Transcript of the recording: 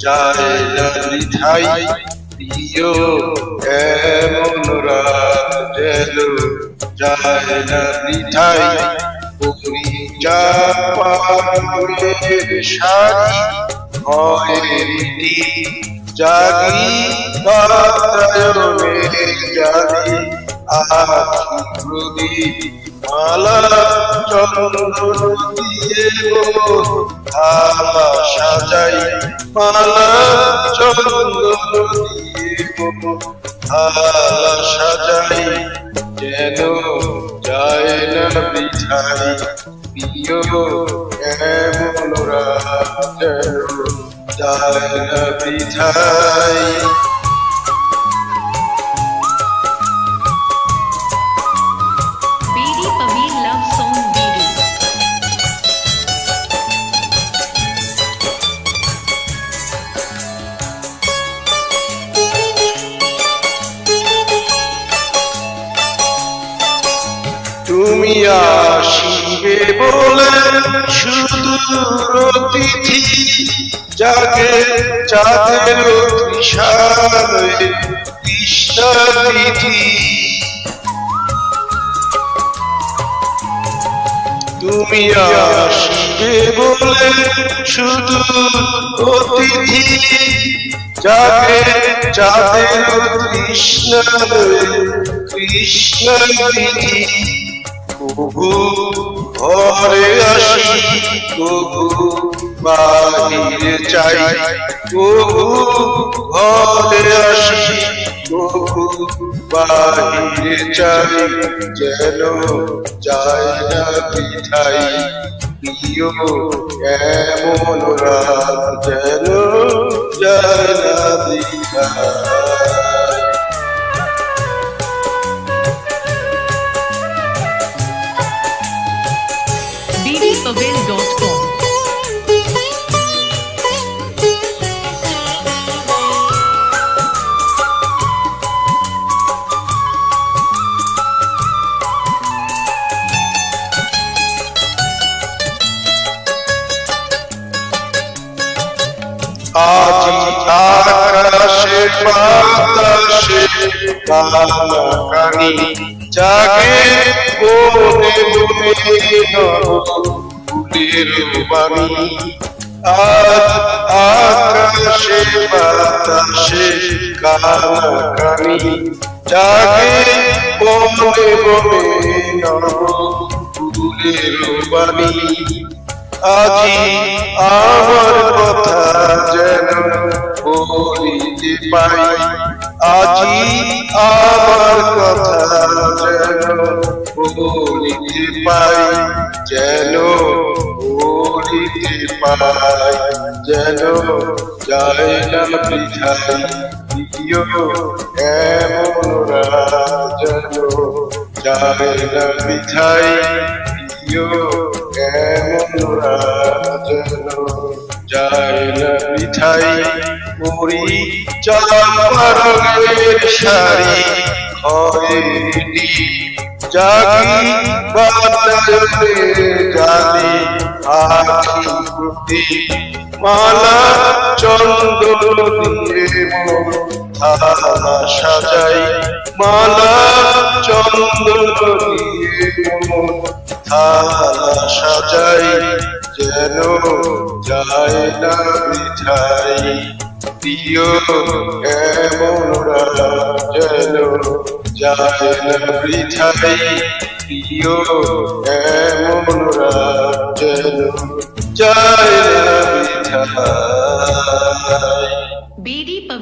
যায় না বৃথাই প্রিয় এমন রাত যেন যায় না বৃথাই পরিচাপের সারি ভয়ের জাগি বাতায়নে জাগি আখি প্রদীপ মালা চন্দন দিয়ে মালা সাজাই মালা চন্দন দিয়ে মালা সাজাই যেন যায় না বৃথাই প্রিয় এমন রাত যেন যায় না বৃথাই। Baby Pavil love song video. তুমি আসিবে বলে সুদূর অতিথি জাগে চাঁদের তৃষায় তৃষ্ণাতিথি তুমি আসিবে বলে সুদূর অতিথি জাগে চাঁদের তৃষ্ণায় তৃষ্ণাতিথি প্রভু ঘরে আসি প্রভু বাহিরে চাই প্রভু ঘরে আসি প্রভু বাহিরে চাই যেন যায় না বৃথাই প্রিয় এমন রাত যেন যায় না বৃথাই। bbpavel.com আজি আকাশে বাতাসে কানাকানি জাগে বনে বনে ফুলের বাণী আজ আকাশে বাতাসে কানাকানি জাগে বনে বনে ফুলের বাণী আজি আমার কথা যেন বলিতে পাই আজি আমার কথা যেন বলিতে পাই যেন বলিতে পাই যেন যায় না বৃথাই প্রিয় এমন রাত যেন যায় না বৃথাই প্রিয় এমন রাত যেন যায় না বৃথাই পরিচাপের সারি হয়নি জাগি বাতায়নে জাগি আখি প্রদীপ মালা চন্দন দিয়ে মালা সাজাই মালা চন্দন দিয়ে মালা সাজাই যেন যায় না বৃথাই প্রিয় এমন রাত যেন যায় না বৃথাই প্রিয় এমন রাত যেন যায় না বৃথাই।